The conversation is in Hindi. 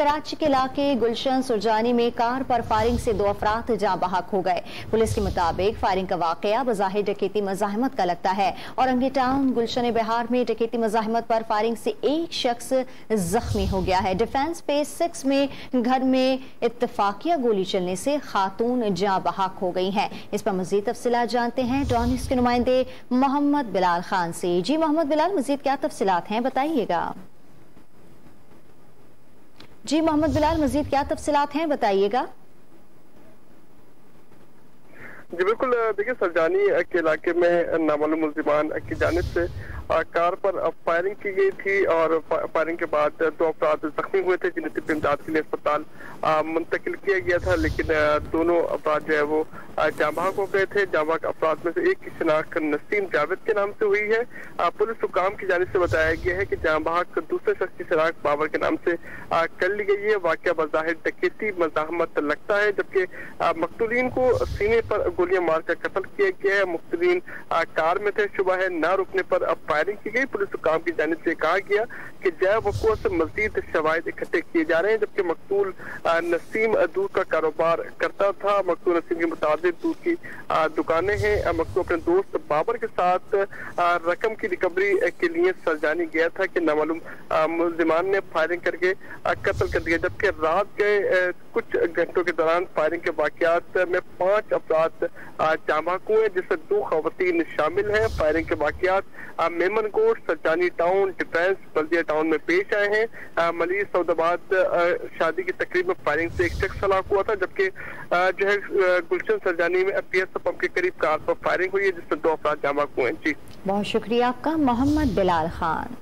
कराची के इलाके गुलशन सुरजानी में कार पर फायरिंग से 2 अफराद जाँ बहक हो गए। पुलिस के मुताबिक फायरिंग का वाकया बज़ाहिर डकैती मज़ाहमत का लगता है और अंगी टाउन गुलशन बिहार में डकैती मज़ाहमत पर फायरिंग से एक शख्स जख्मी हो गया है। डिफेंस फेज 6 में घर में इत्तफाकिया गोली चलने से खातून जाँ बहक हो गई हैं। इस पर मजीद तफसीलात जानते हैं डॉन न्यूज़ के नुमाइंदे मोहम्मद बिलाल खान से। जी मोहम्मद बिलाल, मजीद क्या तफसीलात हैं, बताइएगा। जी मोहम्मद बिलाल, मजीद क्या तफसीलात हैं, बताइएगा। जी बिल्कुल, देखिए सरजानी के इलाके में नामालूम मुल्जिमान की जानिब से कार पर फायरिंग की गई थी और फायरिंग के बाद 2 अफराद जख्मी हुए थे जिन्हें तिब्बी इमदाद के लिए अस्पताल मुंतकिल किया गया था, लेकिन दोनों अफराद जो है वो जाँ बहक हो गए थे। जाँ बहक अफराद में से एक की शिनाख्त नसीम जावेद के नाम से हुई है। पुलिस हुकाम की जानिब से बताया गया है कि जाँ बहक दूसरे शख्स की शिनाख्त बाबर के नाम से कर ली गई है। वाकया बज़ाहिर डकैती मज़ाहमत लगता है, जबकि मकतूलीन को सीने पर गोलियां मारकर कत्ल किया गया है। मुख्तलीन कार में थे, शुबा है न रुकने पर अब फायरिंग की गई। पुलिस हुकाम की जानिब से कहा गया कि जय वक़ूअ से मजीद शवाहिद इकट्ठे किए जा रहे हैं, जबकि मकतूल नसीम दूध का कारोबार करता था। मकतूल नसीम के मुताबिक दूध की दुकानें हैं। मकतूल अपने दोस्त बाबर के साथ रकम की रिकवरी के लिए सरजानी गया था कि नामालूम मुल्जिमान ने फायरिंग करके कत्ल कर दिया, जबकि रात के कुछ घंटों के दौरान फायरिंग के वाकयात में 5 अफराद जाँ बहक हुए, जिसमें 2 खवातीन शामिल हैं। फायरिंग के वाकयात मेमनकोट, सरजानी टाउन, डिफेंस बल्दिया टाउन में पेश आए हैं। मलिक सऊदाबाद शादी की तकरीब में फायरिंग से एक शख्स हलाक हुआ था, जबकि जो है गुलशन सरजानी में पीएस पंप के करीब कार पर फायरिंग हुई है जिसमें 2 अफराद जाँ बहक हुए हैं। जी बहुत शुक्रिया आपका मोहम्मद बिलाल खान।